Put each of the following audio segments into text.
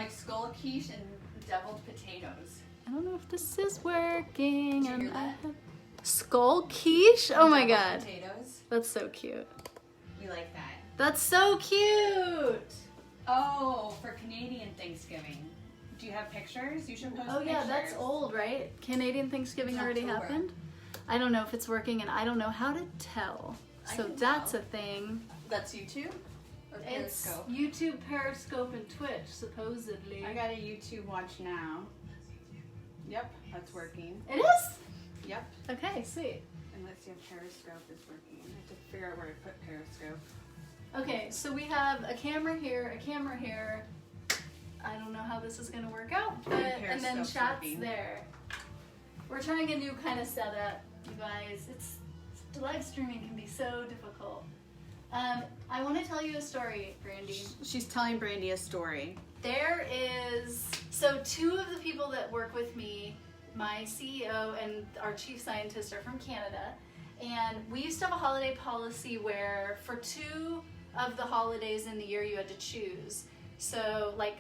like skull quiche and deviled potatoes. I don't know if this is working. Did you hear that? Skull quiche? Oh my Deviled god. Potatoes. That's so cute. We like that. That's so cute. Oh, for Canadian Thanksgiving. Do you have pictures? You should post Oh pictures. yeah, that's old, right? Canadian Thanksgiving It's already October. happened. I don't know if it's working, and I don't know how to tell. I So can that's tell. a thing. That's YouTube? Or It's Periscope? YouTube, Periscope, and Twitch, supposedly. I got a YouTube watch now. Yep, that's working. It is? Yep. Okay, sweet. And let's see if Periscope is working. I have to figure out where to put Periscope. Okay, so we have a camera here, a camera here. I don't know how this is gonna work out, but and then Periscope's chat's working. there. We're trying a new kind of setup, you guys. Live streaming can be so difficult. I want to tell you a story, Brandy. She's telling Brandy a story. There is, so two of the people that work with me, my CEO and our chief scientist, are from Canada. And we used to have a holiday policy where for 2 of the holidays in the year you had to choose. So like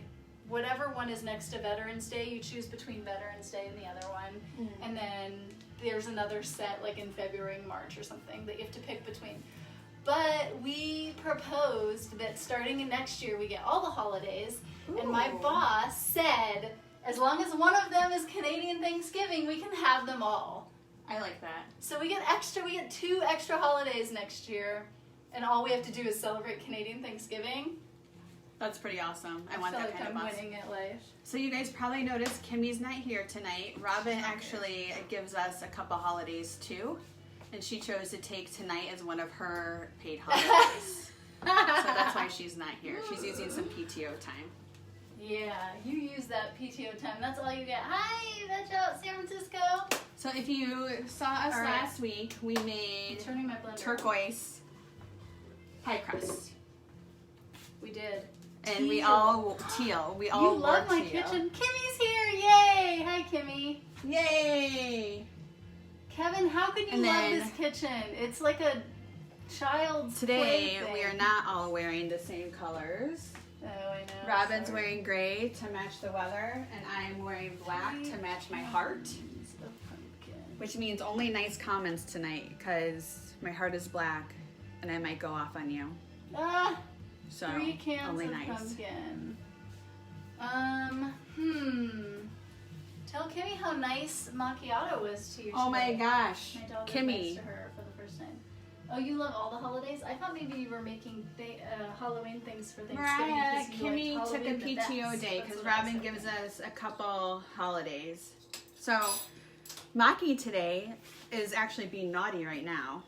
whatever one is next to Veterans Day, you choose between Veterans Day and the other one. And then there's another set like in February and March or something that you have to pick between. But we proposed that starting in next year we get all the holidays. And my Ooh. boss said, as long as one of them is Canadian Thanksgiving, we can have them all. I like that. So we get 2 extra holidays next year, and all we have to do is celebrate Canadian Thanksgiving. That's pretty awesome. I want feel that like kind of I'm boss. winning at life. So you guys probably noticed Kimmy's not here tonight. Robin actually gives us a couple holidays too, and she chose to take tonight as one of her paid holidays. So that's why she's not here. She's using some PTO time. Yeah, you use that PTO time. That's all you get. Hi, Veg Out San Francisco. So if you saw us All right. last week, we made I'm turning my blender. turquoise pie crust. We did. And we Teal. all teal. We all You love wore my teal. kitchen. Kimmy's here. Yay. Hi, Kimmy. Yay! Kevin, how can you And love then- this kitchen? It's like a child's Today plaything. we are not all wearing the same colors. Oh, I know. Robin's Sorry. wearing gray to match the weather, and I'm wearing black to match my heart, Piece of pumpkin. which means only nice comments tonight, because my heart is black, and I might go off on you. Ah, So 3 cans only of nice. pumpkin. Tell Kimmy how nice macchiato was to you Oh my today. gosh, My dog was nice Kimmy. to her for the first time. Oh, you love all the holidays? I thought maybe you were making Halloween things for Thanksgiving. Mariah, because you liked Kimmy took a Halloween the PTO best. day That's because what I Robin said. gives us a couple holidays. So Maki today is actually being naughty right now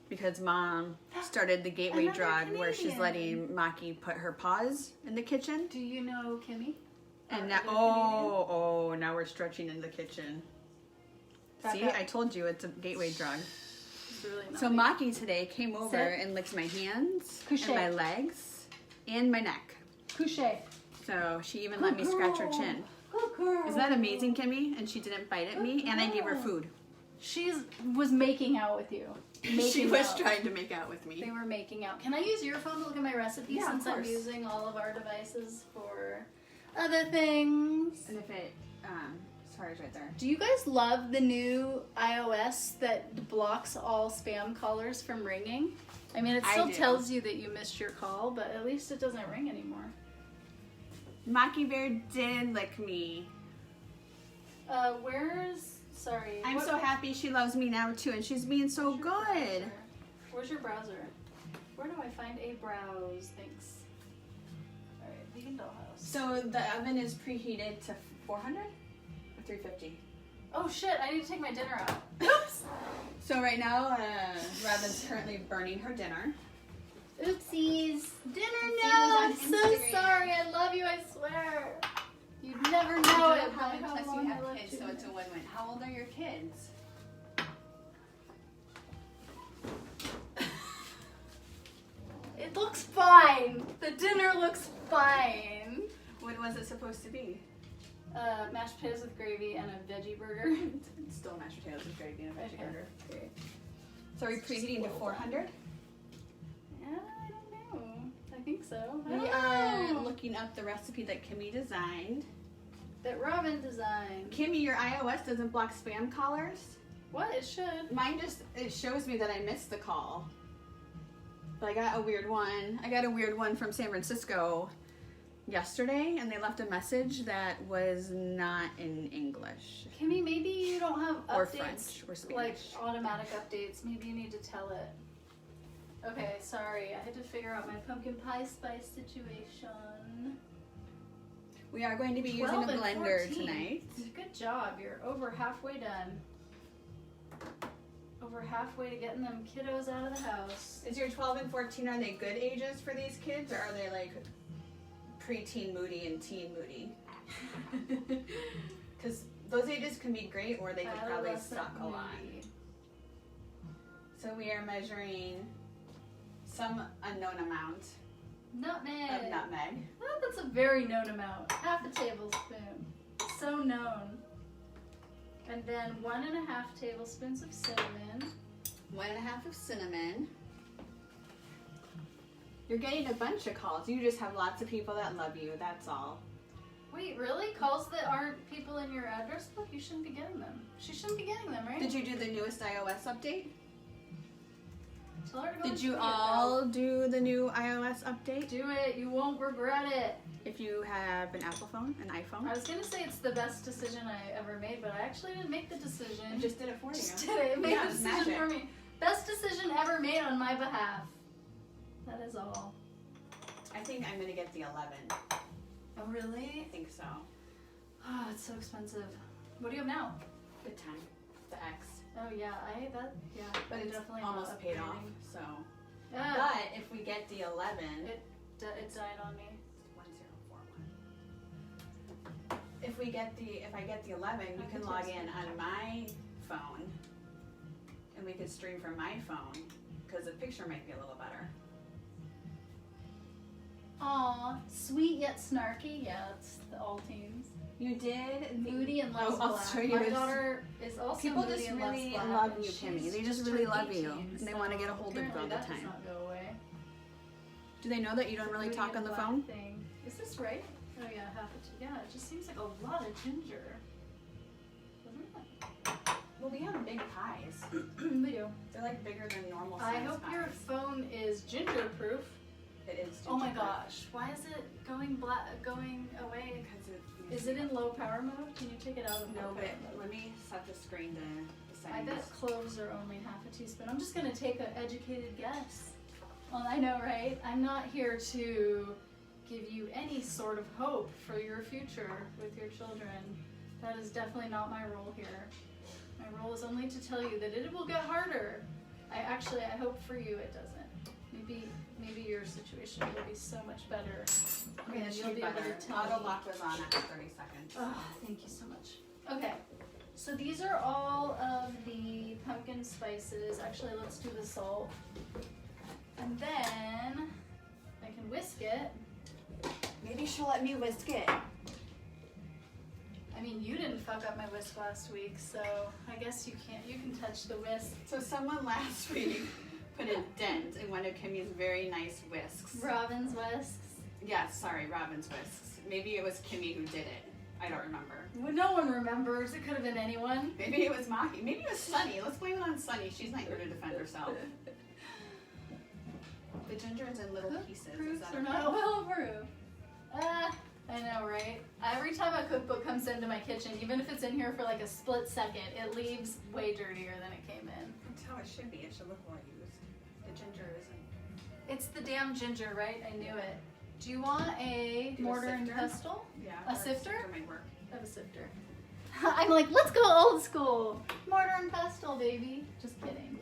because Mom started the gateway Another drug where she's Canadian. letting Maki put her paws in the kitchen. Do you know Kimmy? And Or now, other now we're stretching in the kitchen. Back See, up. I told you it's a gateway drug. It's really So naughty. Maki today came over Sit. and licked my hands Couche. and my legs and my neck. Couche. So she even let me scratch her chin. Good girl. Isn't that amazing, Kimmy? And she didn't bite at me, and I gave her food. She was making out with you. She Making was out. trying to make out with me. They were making out. Can I use your phone to look at my recipe Yeah, of since I'm course. using all of our devices for other things? And if it, sorry, it's right there. Do you guys love the new iOS that blocks all spam callers from ringing? I mean, it I still do. tells you that you missed your call, but at least it doesn't ring anymore. Maki Bear did lick me. Sorry. I'm what- so happy she loves me now too, and she's being so where's your good. browser? Where's your browser? Where do I find a browse? Thanks. Alright, vegan dollhouse. So the oven is preheated to 400 or 350. Oh shit, I need to take my dinner out. Oops! So right now, Robin's currently burning her dinner. Oopsies. Dinner See no! who's on I'm so Instagram. sorry. I love you, I swear. You'd never know How it. plus long you I have loved kids, you. so it's a win-win. How old are your kids? It looks fine. The dinner looks fine. What was it supposed to be? Mashed potatoes with gravy and a veggie burger. It's still mashed potatoes with gravy and a veggie Okay, burger. great. So are we preheating to 400? Yeah, I don't know. I think so. I We don't are know. looking up the recipe that Kimmy designed. That Robin designed. Kimmy, your iOS doesn't block spam callers? What? It should. Mine just, it shows me that I missed the call. But I got a weird one. I got a weird one from San Francisco yesterday, and they left a message that was not in English. Kimmy, maybe you don't have updates, Or French, or Spanish. like automatic updates. Maybe you need to tell it. Okay, sorry. I had to figure out my pumpkin pie spice situation. We are going to be using a 12 and blender 14. tonight. Good job. You're over halfway done. Over halfway to getting them kiddos out of the house. Is your 12 and 14, are they good ages for these kids, or are they like pre-teen moody and teen moody? Because those ages can be great, or they could probably Adolescent suck a lot. moody. So we are measuring some unknown amount Nutmeg. of nutmeg. Oh, that's a very known amount. Half a tablespoon. So known. And then 1.5 tablespoons of cinnamon. 1.5 of cinnamon. You're getting a bunch of calls. You just have lots of people that love you. That's all. Wait, really? Calls that aren't people in your address book? You shouldn't be getting them. She shouldn't be getting them, right? Did you do the newest iOS update? Tell her to go Did and you see it, all do the new iOS update? though. Do it. You won't regret it. If you have an Apple phone, an iPhone, I was gonna say it's the best decision I ever made, but I actually didn't make the decision. I just did it for you. Just did it. It made Yeah, the it's decision magic. for me. Best decision ever made on my behalf. That is all. I think I'm gonna get the 11. Oh, really? I think so. Oh, it's so expensive. What do you have now? Good time. The X. Oh yeah, But I'm it's definitely almost not paid off. upgrading. So, Yeah, but if we get the 11, it died on me. 1041. If I get the 11, you can log in on my phone, and we could stream from my phone because the picture might be a little better. Aw, sweet yet snarky. Yeah, it's the all teens. You did Moody and loves I'll black. show you My this. daughter is also People moody just and really loves black, love and you, Kimmy. she's They just turned really love 18, you, and they want to so get a hold of you all apparently the that time. does not go away. Do they know that you don't really Moody talk on and the black phone? Thing. Is this right? Oh yeah, yeah, it just seems like a lot of ginger. Doesn't it? Well, we have big pies. We do. They're like bigger than normal I size hope pies. your phone is ginger proof. It is. Oh my gingerbread. gosh, why is it going away? Because Is it in low power mode? Can you take it out of No, low but power mode? let me set the screen to the I settings. bet cloves are only half a teaspoon. I'm just gonna take an educated guess. Well, I know, right? I'm not here to give you any sort of hope for your future with your children. That is definitely not my role here. My role is only to tell you that it will get harder. I hope for you it doesn't. Maybe your situation will be so much better. Okay, that You'll should be be able better. to tell Auto me. lock was on after 30 seconds. Oh, thank you so much. Okay, so these are all of the pumpkin spices. Actually, let's do the salt. And then I can whisk it. Maybe she'll let me whisk it. I mean, you didn't fuck up my whisk last week, so I guess you can touch the whisk. So someone last week put a dent in one of Kimmy's very nice whisks. Robin's whisks. Yes, sorry, Robin's whisks. Maybe it was Kimmy who did it. I don't remember. Well, no one remembers. It could have been anyone. Maybe it was Maki. Maybe it was Sunny. Let's blame it on Sunny. She's not here to defend herself. The ginger is in little pieces. Is Proofs that are okay? not well approved. I know, right? Every time a cookbook comes into my kitchen, even if it's in here for like a split second, it leaves way dirtier than it came in. That's how it should be. It should look more used. The ginger isn't. It's the damn ginger, right? I knew it. Do you want a Do a mortar and sifter? pestle? Yeah. A or sifter? might work. I have a sifter. I'm like, let's go old school. Mortar and pestle, baby. Just kidding.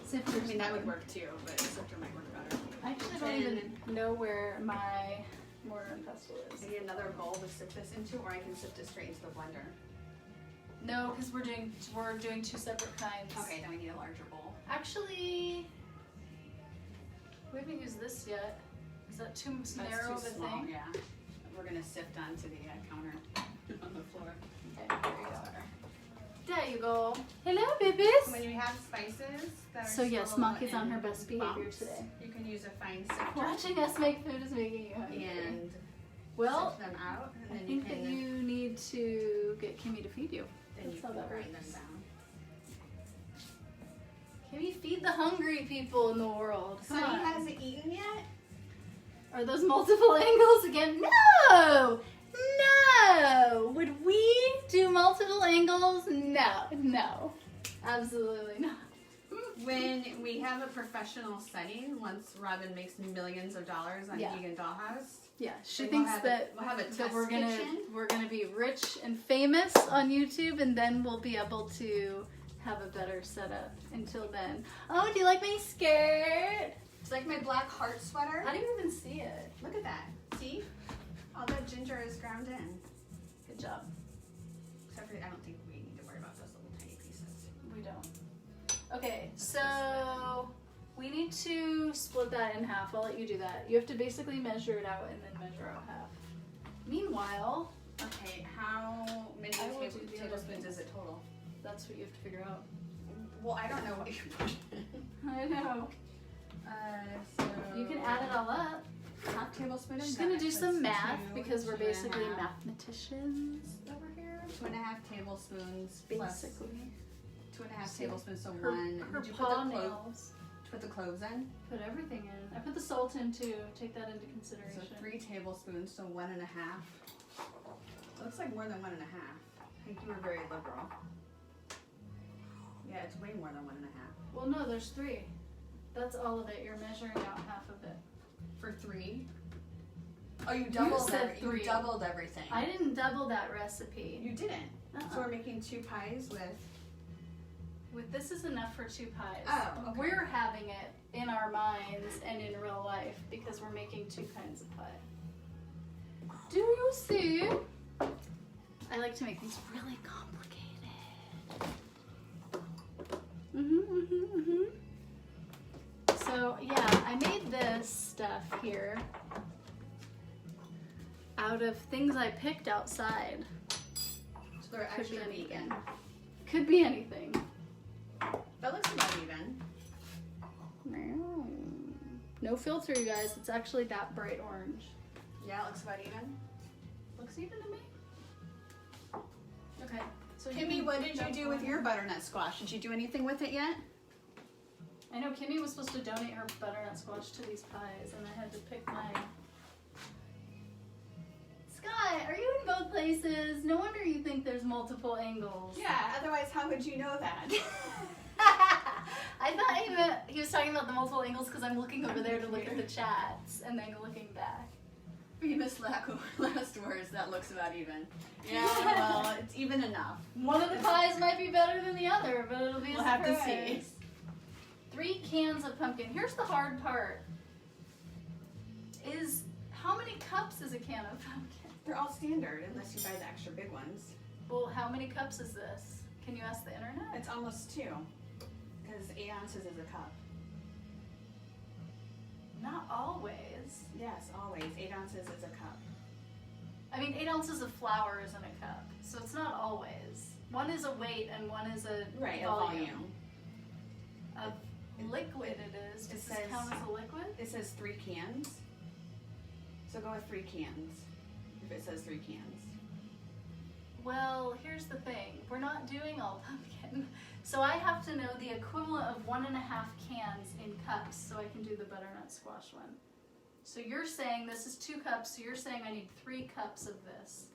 Sifter. I mean, that would work too, but a sifter might work better. I actually don't even know where my mortar and pestle is. I need another bowl to sift this into, or I can sift it straight into the blender. No, because we're doing two separate kinds. Okay, then we need a larger bowl. Actually, we haven't used this yet. Is that too That's narrow of too a small, thing? yeah. We're gonna sift onto the counter on the floor. Okay, there you go. There you go. Hello, babies. When you have spices that are So yes, still Maki's on in her best behavior bumps, today. You can can use a fine sifter Watching us make food is making you hungry. and Well, sift them out, and I then think you that can you need to get Kimmy to feed you. then That's you how can that grind them works. down. Kimmy, feed the hungry people in the world. Come Sunny on. hasn't eaten yet. Are those multiple angles again? No! No! Would we do multiple angles? No. No. Absolutely not. When we have a professional setting, once Robin makes millions of dollars on Yeah. Vegan Dollhouse, Yeah, she then thinks we'll have a that test we're kitchen. gonna be rich and famous on YouTube, and then we'll be able to have a better setup. Until then, oh, do you like my skirt? It's like my black heart sweater. How do you even see it? Look at that. See? All that ginger is ground in. Good job. Except for I don't think we need to worry about those little tiny pieces. We don't. Okay, so we need to split that in half. I'll let you do that. You have to basically measure it out and then measure out half. Meanwhile, Okay, how many I will do the other tablespoons thing. is it total? that's what you have to figure out. Well, I don't know what you put in. I know. So You can add it all up. half tablespoon of She's gonna do that, some that's math two, because we're 2.5. basically mathematicians over here. 2.5 tablespoons plus Basically. 2.5 tablespoons, so Her, one. her Did you paw put the nails. put the cloves in? Put everything in. I put the salt in too. Take that into So consideration. 3 tablespoons, so 1.5. Looks like more than 1.5. I think you were very liberal. Yeah, it's way more than 1.5. Well, no, there's 3. That's all of it. You're measuring out half of it. For 3? Oh, you doubled said you 3. doubled everything. I didn't double that recipe. You didn't. So Uh-uh. we're making 2 pies with. This is enough for 2 pies. Oh, okay. We're having it in our minds and in real life because we're making 2 kinds of pie. Do you see? I like to make things really complicated. So yeah, I made this stuff here out of things I picked outside. So they're Could be extra anything. vegan. Could be anything. That looks about even. No filter, you guys. It's actually that bright orange. Yeah, it looks about even. Looks even to me. Okay. So Kimmy, what did you do with your butternut squash? Did you do anything with it yet? I know Kimmy was supposed to donate her butternut squash to these pies, and I had to pick mine. Scott, are you in both places? No wonder you think there's multiple angles. Yeah, otherwise how would you know that? I thought he was talking about the multiple angles because I'm looking over there to look at the chats and then looking back. Famous last words, that looks about even. Yeah, well, it's even enough. One of the pies might be better than the other, but it'll be a We'll have to surprise. see. 3 cans of pumpkin. Here's the hard part. Is how many cups is a can of pumpkin? They're all standard unless you buy the extra big ones. Well, how many cups is this? Can you ask the internet? It's almost 2. Because 8 ounces is a cup. Not always. Yes, always. 8 ounces is a cup. I mean, 8 ounces of flour is in a cup, so it's not always. One is a weight and one is a Right, volume. a volume. Of liquid it is. Does It this says- count as a liquid? It says 3 cans. So go with 3 cans. If it says 3 cans. Well, here's the thing. We're not doing all pumpkin. So I have to know the equivalent of 1.5 cans in cups so I can do the butternut squash one. So you're saying this is 2 cups, so you're saying I need 3 cups of this.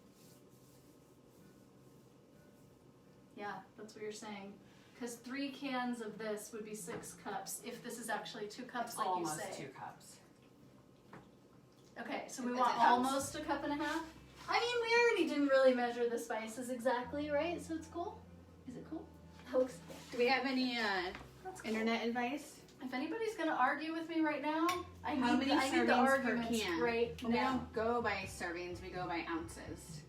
Yeah, that's what you're saying. Because 3 cans of this would be 6 cups if this is actually 2 cups It's like almost you say. 2 cups. Okay, so we It's want a house. almost a cup and a half? I mean, we already didn't really measure the spices exactly, right? So it's cool? Is it cool? That looks cool. Do we have any That's cool. internet advice? If anybody's gonna argue with me right now, I How need many the servings per arguments can? right Well, we now. don't go by servings, we go by ounces.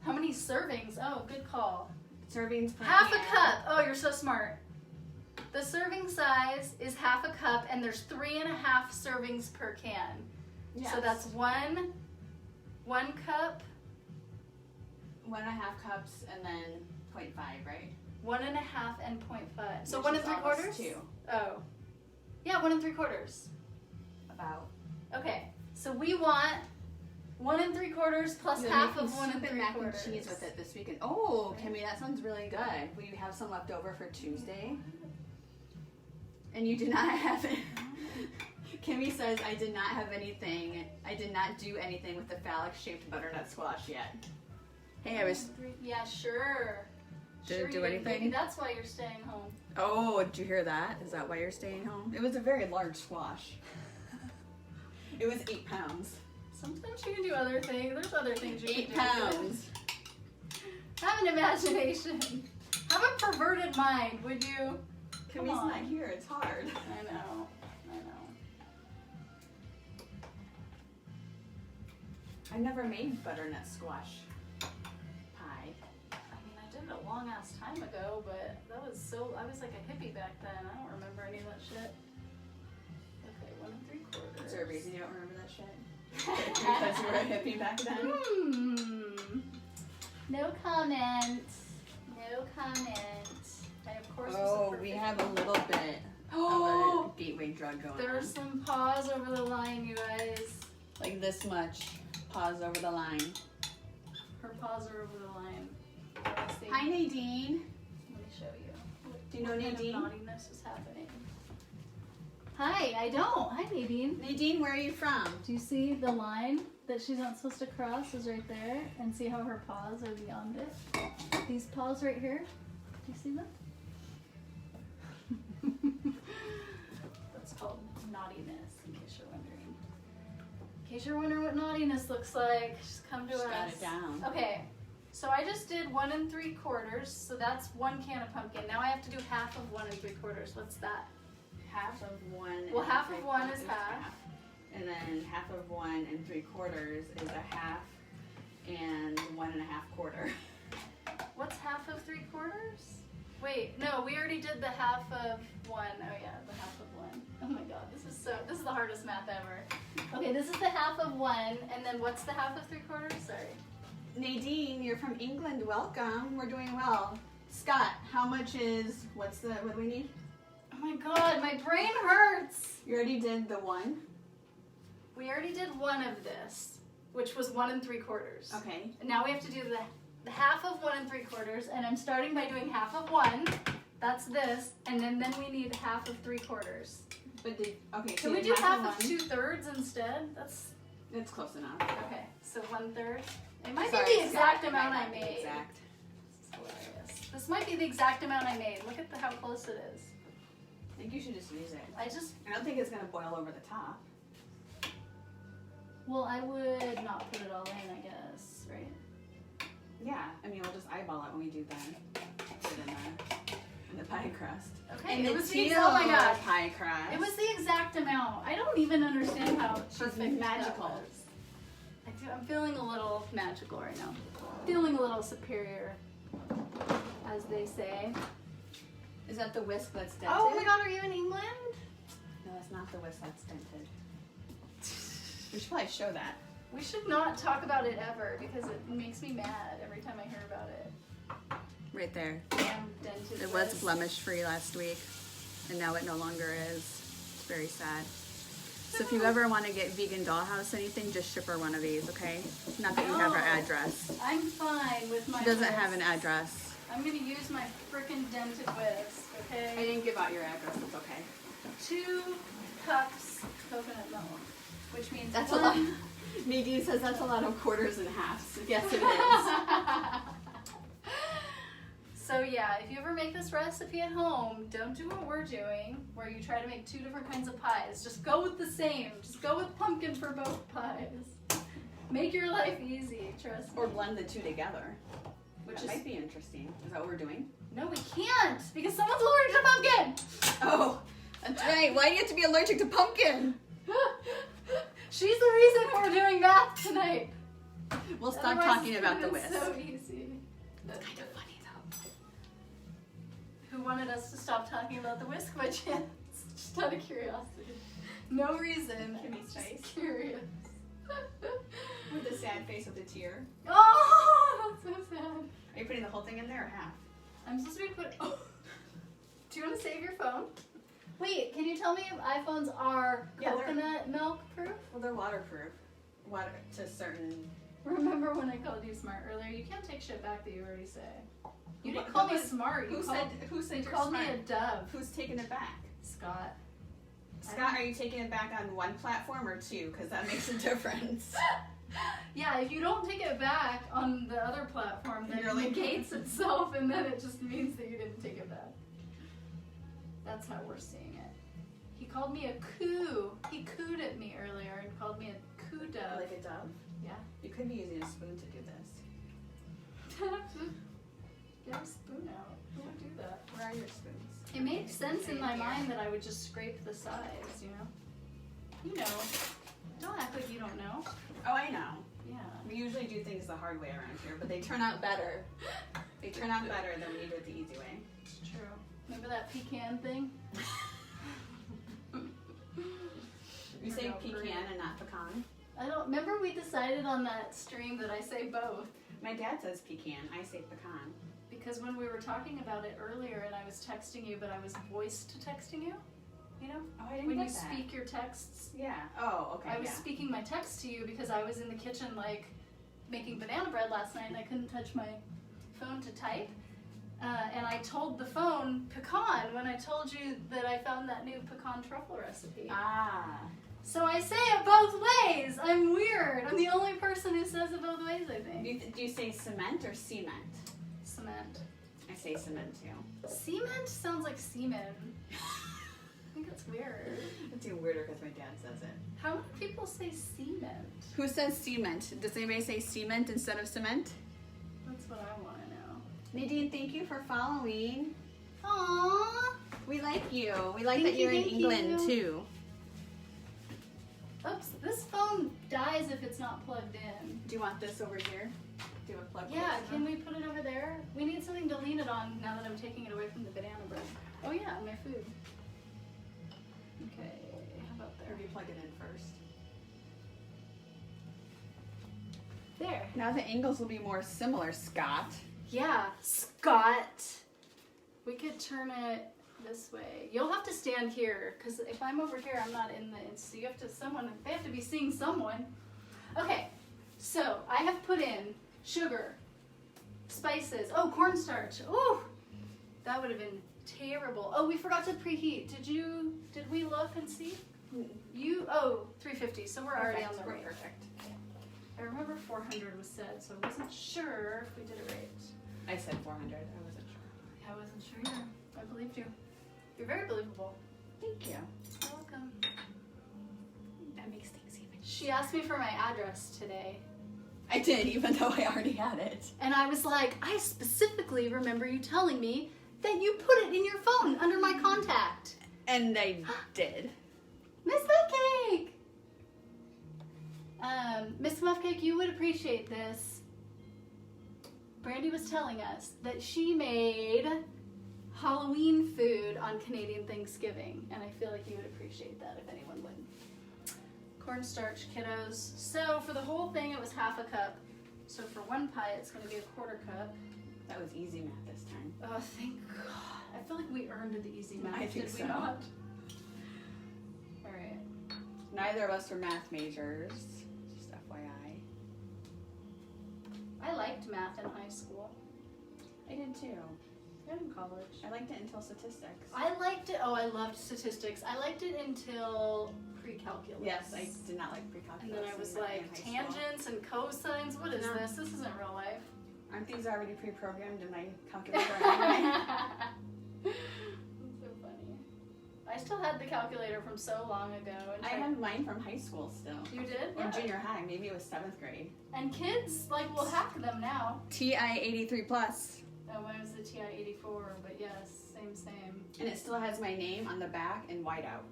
How many servings? Oh, good call. Servings per Half can. a cup. Oh, you're so smart. The serving size is half a cup, and there's 3.5 servings per can. Yes. So that's one cup, 1.5 cups and then 0.5, right? 1.5, and 0.5. So Which 1 is almost 3/4. 2. Oh, yeah, 1 3/4. About. Okay, so we want 1 3/4 plus You're half making of 1 stupid mac and 3/4. cheese with it this weekend. Oh, Kimmy, that sounds really good. Will you have some left over for Tuesday? And you do not have it. Kimmy says, I did not have anything. I did not do anything with the phallic-shaped butternut squash yet. Hey, I was... Yeah, sure. Did Sure it do you did. anything? Maybe that's why you're staying home. Oh, did you hear that? Is that why you're staying home? It was a very large squash. It was 8 pounds. Sometimes you can do other things. There's other things you 8 can do. pounds. Have an imagination. Have a perverted mind, would you? Come Kimmy's on. not here. It's hard. I know. I never made butternut squash pie. I mean, I did it a long ass time ago, but that was so. I was like a hippie back then. I don't remember any of that shit. Okay, 1 3/4. Is there a reason you don't remember that shit? Because you were a hippie back then? No comment. No comment. I of course. Oh, was a we perfect- have a little bit Oh, of a gateway drug going there's on. some paws over the line, you guys. Like this much. Pause over the line. Her paws are over the line. Let's see. Hi, Nadine. Let me show you. Do you know What kind of Nadine? naughtiness is happening? Hi, I don't. Hi, Nadine. Nadine, where are you from? Do you see the line that she's not supposed to cross is right there? And see how her paws are beyond it? These paws right here. Do you see them? That's called naughtiness, in case you're wondering. In case you're wondering what naughtiness looks like, just come to Just us. got it down. Okay, so I just did 1 3/4, so that's 1 can of pumpkin. Now I have to do half of 1 3/4. What's that? Half of 1. Well, and half of 1 3/4 is half. And then half of 1 3/4 is a half and 1 1/2 What's half of 3/4? Wait, no, we already did the half of 1. Oh yeah, the half of 1. Oh my god, this is the hardest math ever. Okay, this is the half of 1, and then what's the half of 3/4? Sorry. Nadine, you're from England. Welcome. We're doing well. Scott, how much is, what do we need? Oh my god, my brain hurts! You already did the 1. We already did 1 of this, which was 1 3/4. Okay. And now we have to do the half of 1 3/4, and I'm starting by doing half of 1. That's this, and then we need half of 3/4. But okay, so Can we you do did half of 1. 2/3 instead? It's close enough. Okay, so 1/3. It might Sorry, be the Scott, exact it amount might I not be made. Exact. This is hilarious. This might be the exact amount I made. Look at how close it is. I think you should just use it. I don't think it's gonna boil over the top. I would not put it all in, I guess, right? Yeah, I mean we'll just eyeball it when we do that. Put it in the pie crust. Okay, And it the was teal oh my god. pie crust. It was the exact amount. I don't even understand how perfect magical. that was. I'm feeling a little magical right now. Feeling a little superior, as they say. Is that the whisk that's dented? Oh my god, are you in England? No, that's not the whisk that's dented. We should probably show that. We should not talk about it ever because it makes me mad every time I hear about it. Right there. Damn dented It was whisk. blemish free last week, and now it no longer is. It's very sad. So if you ever want to get vegan dollhouse anything, just ship her one of these, okay? Not that you have her No. address. I'm fine with my She doesn't whisk. have an address. I'm gonna use my frickin' dented whisk, I okay? didn't give out your address. It's okay. 2 cups coconut milk, which means That's a one- lot. Nadine says that's a lot of quarters and halves. Yes, it is. So yeah, if you ever make this recipe at home, don't do what we're doing, where you try to make 2 different kinds of pies. Just go with the same. Just go with pumpkin for both pies. Make your life easy, trust me. Or blend the 2 together. Which That is might be interesting. Is that what we're doing? no, we can't because someone's allergic to pumpkin. Oh, that's right. Why do you have to be allergic to pumpkin? She's the reason we're doing math tonight. We'll stop Otherwise, talking about the it's whisk. So easy. It's kind of funny though. Who wanted us to stop talking about the whisk by chance? Just out of curiosity. No reason. Kimmy's Just face. curious. With the sad face with the tear. Oh, that's so sad. Are you putting the whole thing in there or half? I'm supposed to be putting. Oh. Do you want to save your phone? Wait, can you tell me if iPhones are Yeah, they're- coconut milk proof? Well, they're waterproof. Water to certain. Remember when I called you smart earlier? You can't take shit back that you already say. You Who- didn't call who me was- smart. Who said You you're called me a smart? dove. Who's taking it back? Scott. Scott, are you taking it back on one platform or two? Because that makes a difference. Yeah, if you don't take it back on the other platform, then You're it like- negates itself, and then it just means that you didn't take it back. That's how we're seeing it. He called me a coo. He cooed at me earlier and called me a coo dove. Like a dove? Yeah. You could be using a spoon to do this. Get a spoon out. Who would do that? Where are your spoons? It made sense in my mind that I would just scrape the sides, you know? You know. Don't act like you don't know. Oh, I know. Yeah. We usually do things the hard way around here, but they turn out better. They turn out better than when you do it the easy way. It's true. Remember that pecan thing? You say pecan and not pecan. I don't remember we decided on that stream that I say both. My dad says pecan. I say pecan. Because when we were talking about it earlier and I was texting you, but I was voice to texting you, you know? Oh, I didn't When get you that. speak your texts. Yeah. Oh, okay. I was yeah. speaking my text to you because I was in the kitchen like making banana bread last night and I couldn't touch my phone to type. And I told the phone pecan when I told you that I found that new pecan truffle recipe. Ah. So I say it both ways. I'm weird. I'm the only person who says it both ways, I think. Do you say cement or cement? Cement. I say cement too. Cement sounds like semen. I think that's weird. It's even weirder because my dad says it. How many people say cement? Who says cement? Does anybody say cement instead of cement? That's what I want to know. Nadine, thank you for following. Aww. We like you. We like Thank that you, you're in thank England you. too. Oops, this phone dies if it's not plugged in. Do you want this over here? Do you want to plug Yeah, this? can we put it over there? We need something to lean it on now that I'm taking it away from the banana bread. Oh yeah, my food. Okay, how about Or there? do you plug it in first? There. Now the angles will be more similar, Scott. Yeah, Scott. We could turn it this way. You'll have to stand here because if I'm over here, I'm not in the. So you have to They have to be seeing someone. Okay, so I have put in sugar, spices. Oh, cornstarch. Ooh, that would have been terrible. Oh, we forgot to preheat. Did we look and see? 350. So we're already on the We're rate. perfect. I remember 400 was said, so I wasn't sure if we did it right. I said 400. I wasn't sure. I wasn't sure either. I believed you. You're very believable. Thank you. You're welcome. That makes things even. She asked me for my address today, I did, even though I already had it. and I was like, I specifically remember you telling me that you put it in your phone under my contact. And I did. Miss Muffcake! Miss Muffcake, you would appreciate this. Brandy was telling us that she made Halloween food on Canadian Thanksgiving, and I feel like you would appreciate that if anyone would. Cornstarch, kiddos. So for the whole thing, it was half a cup. So for one pie, it's going to be a quarter cup. That was easy math this time. Oh, thank God. I feel like we earned the easy math, I think did we so. not? All right. Neither of us were math majors. Just FYI. I liked math in high school I did too. and in college. I liked it until statistics. I liked it. Oh, I loved statistics. I liked it until pre-calculus. Yes, I did not like pre-calculus. And then I was in like, high school. tangents and cosines. What is No. this? This isn't real life. Aren't these already pre-programmed in my calculator anyway? That's so funny. I still had the calculator from so long ago. And I have mine from high school still. You did? Or Yeah. junior high, maybe it was 7th grade. And kids, like, will hack them now. TI 83 plus. Oh, mine was the TI-84, but yes, same. And it still has my name on the back in whiteout.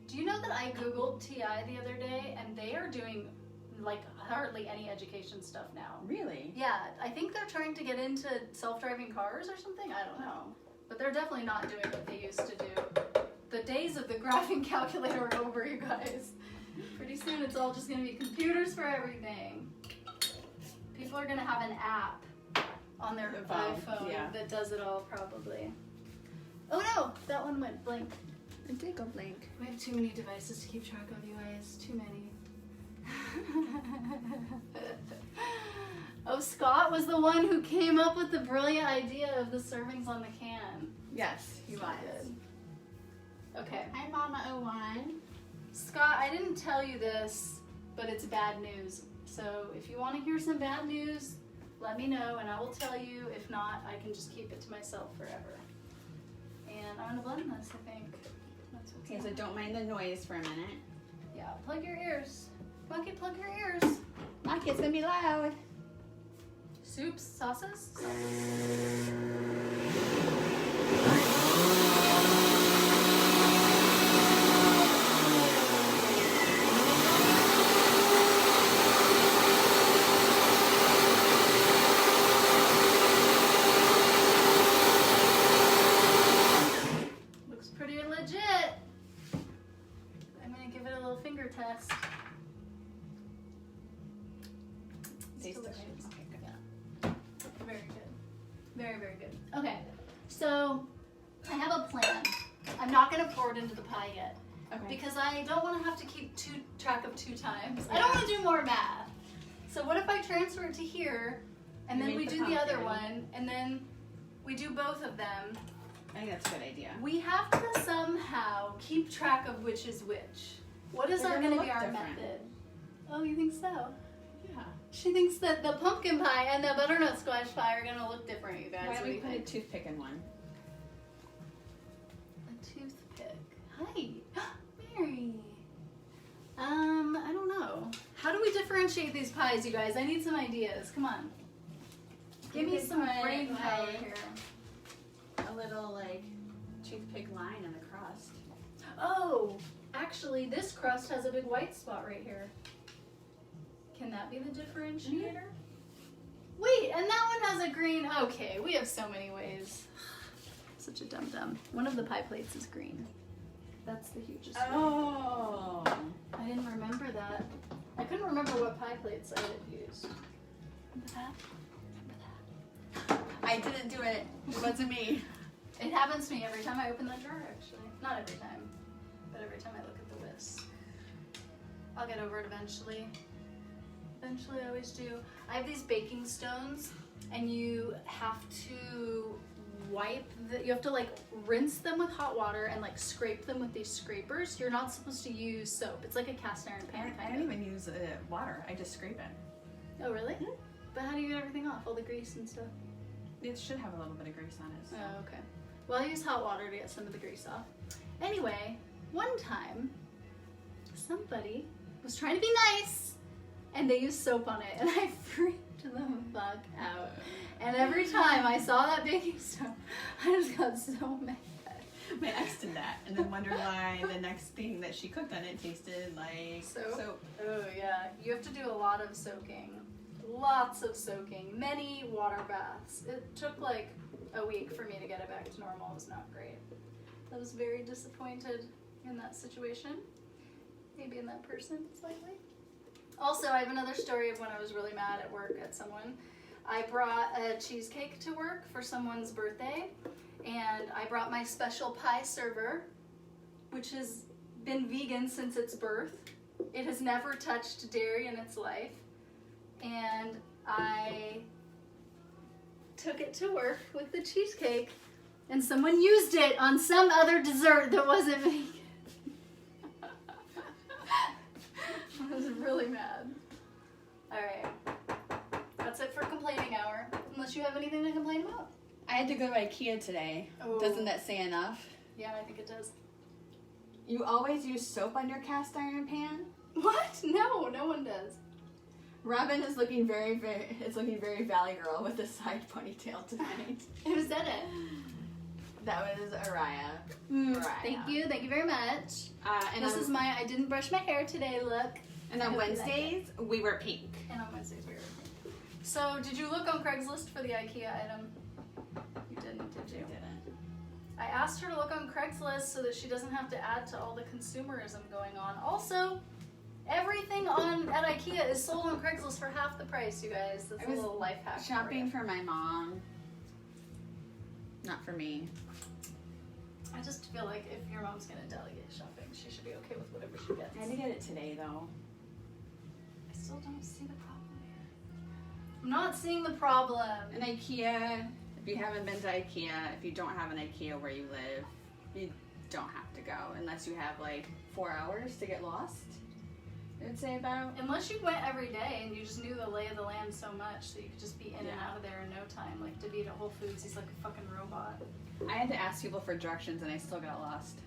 Do you know that I Googled TI the other day, and they are doing, like, hardly any education stuff now? Really? Yeah, I think they're trying to get into self-driving cars or something. I don't know. But they're definitely not doing what they used to do. The days of the graphing calculator are over, you guys. Pretty soon it's all just going to be computers for everything. People are going to have an app on their phone, iPhone yeah. that does it all, probably. Oh no, that one went blank. It did go blank. We have too many devices to keep track of, you guys. Too many. Oh, Scott was the one who came up with the brilliant idea of the servings on the can. Yes, he was. Okay. Hi, Mama 01. Scott, I didn't tell you this, but it's bad news. So if you want to hear some bad news, let me know and I will tell you. If not, I can just keep it to myself forever. And I'm gonna blend this, I think. That's what's Okay, so don't mind the noise for a minute. Yeah, plug your ears. Monkey, plug your ears. My kid's gonna be loud. Soups, sauces? Looks pretty legit. I'm gonna give it a little finger test. Taste delicious. delicious. Okay, good. Yeah. Very good. Very, very good. Okay, so I have a plan. I'm not gonna pour it into the pie yet Okay. because I don't want to have to keep track of 2 times. I don't want to do more math. So what if I transfer it to here, and You then we make the do the other pumpkin. one, and then we do both of them. I think that's a good idea. We have to somehow keep track of which is which. What is They're our gonna going to be look our different. method? Oh, you think so? Yeah. She thinks that the pumpkin pie and the butternut squash pie are gonna look different, you guys. Why What don't do we you put a think? toothpick in one? A toothpick. Hi, Mary. I don't know. How do we differentiate these pies, you guys? I need some ideas. Come on. Give You me could some put, brain power like, here. A little like toothpick line in the crust. Oh, actually, this crust has a big white spot right here. Can that be the differentiator? Wait, and that one has a green. Okay, we have so many ways. Such a dum-dum. One of the pie plates is green. That's the hugest one. Oh. I didn't remember that. I couldn't remember what pie plates I had used. Remember that? I didn't do it. It wasn't me. It happens to me every time I open that drawer, actually. Not every time, but every time I look at the list. I'll get over it eventually. Eventually, I always do. I have these baking stones, and you have to you have to like rinse them with hot water and like scrape them with these scrapers. You're not supposed to use soap. It's like a cast iron pan I kind don't of. even use water. I just scrape it. Oh, really? But how do you get everything off? All the grease and stuff? It should have a little bit of grease on it. So. Oh, okay. Well, I use hot water to get some of the grease off. Anyway, one time, somebody was trying to be nice, and they used soap on it, and I freaked the fuck out. And every time I saw that baking stone, I just got so mad. My ex did that, and then wondered why the next thing that she cooked on it tasted like soap. Oh, yeah. You have to do a lot of soaking. Lots of soaking. Many water baths. It took like a week for me to get it back to normal. It was not great. I was very disappointed in that situation. Maybe in that person, slightly. Also, I have another story of when I was really mad at work at someone. I brought a cheesecake to work for someone's birthday, and I brought my special pie server, which has been vegan since its birth. It has never touched dairy in its life. And I took it to work with the cheesecake, and someone used it on some other dessert that wasn't vegan. I was really mad. Alright. That's it for complaining hour. Unless you have anything to complain about. I had to go to IKEA today. Oh. Doesn't that say enough? Yeah, I think it does. You always use soap on your cast iron pan? What? No, no one does. Robin is looking very Valley Girl with a side ponytail tonight. Who said it? That was Araya. Thank you very much. And This is my I didn't brush my hair today look. And on Wednesdays, we were pink. And on Wednesdays we were pink. So did you look on Craigslist for the IKEA item? You didn't, did you? I didn't. I asked her to look on Craigslist so that she doesn't have to add to all the consumerism going on. Also, everything at IKEA is sold on Craigslist for half the price, you guys. That's a little life hack. Shopping for my mom. Not for me. I just feel like if your mom's gonna delegate shopping, she should be okay with whatever she gets. I had to get it today though. I still don't see the problem here. I'm not seeing the problem. An IKEA, if you haven't been to IKEA, if you don't have an IKEA where you live, you don't have to go unless you have like 4 hours to get lost. I would say about. Unless you went every day and you just knew the lay of the land so much that you could just be in and Yeah. out of there in no time. Like David at Whole Foods, he's like a fucking robot. I had to ask people for directions and I still got lost.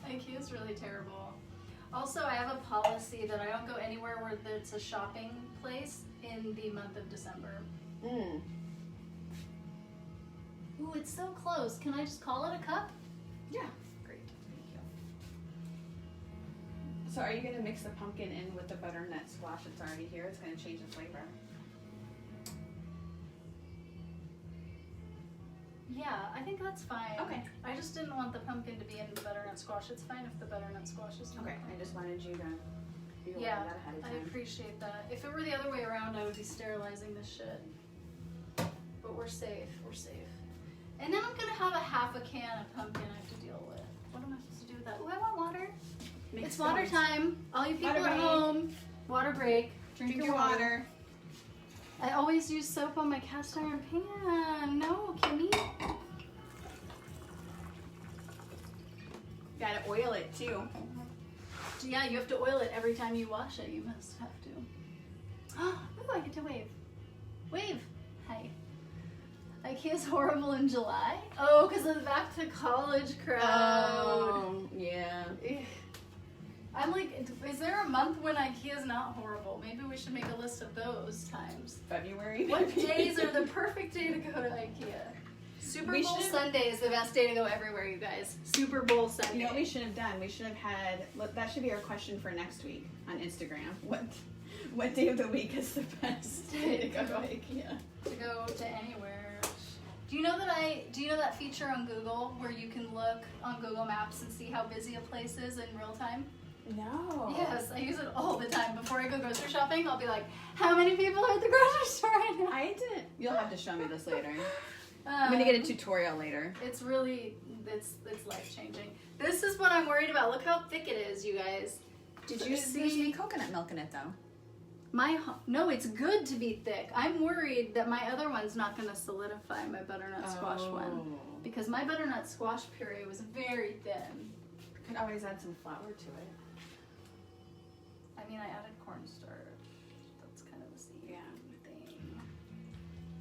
IKEA is really terrible. Also, I have a policy that I don't go anywhere where it's a shopping place in the month of December. Mm. Ooh, it's so close. Can I just call it a cup? Yeah. Great. Thank you. So are you gonna mix the pumpkin in with the butternut squash that's already here? It's gonna change the flavor. Yeah, I think that's fine. Okay. I just didn't want the pumpkin to be in the butternut squash. It's fine if the butternut squash is Okay. I just wanted you to be aware Yeah, of that ahead of I time. appreciate that. If it were the other way around, I would be sterilizing this shit. But we're safe. We're safe. And then I'm gonna have a half a can of pumpkin I have to deal with. What am I supposed to do with that? Ooh, I want water. Make It's water stones. time. All you people Water at break. home, water break. Drink your water. I always use soap on my cast iron pan. No, Kimmy. Gotta oil it too. So yeah, you have to oil it every time you wash it. You must have to. Ooh, I get to wave. Wave. Hi. IKEA's horrible in July. Oh, because of the back to college crowd. Oh, yeah. Ugh. I'm like, is there a month when IKEA's not horrible? Maybe we should make a list of those times. February. What maybe. days are the perfect day to go to IKEA? Super We Bowl should- Sunday is the best day to go everywhere, you guys. Super Bowl Sunday. You know what we should have done? We should have had, that should be our question for next week on Instagram. What day of the week is the best day to go to IKEA? To go to anywhere. Do you know that feature on Google where you can look on Google Maps and see how busy a place is in real time? No. Yes, I use it all the time. Before I go grocery shopping, I'll be like, how many people are at the grocery store right now? I didn't. You'll have to show me this later. I'm gonna get a tutorial later. It's really, it's life changing. This is what I'm worried about. Look how thick it is, you guys. Did you There's any see? coconut milk in it though? No, it's good to be thick. I'm worried that my other one's not going to solidify my butternut squash one. Because my butternut squash puree was very thin. Could always add some flour to it. I mean, I added cornstarch. That's kind of the same thing.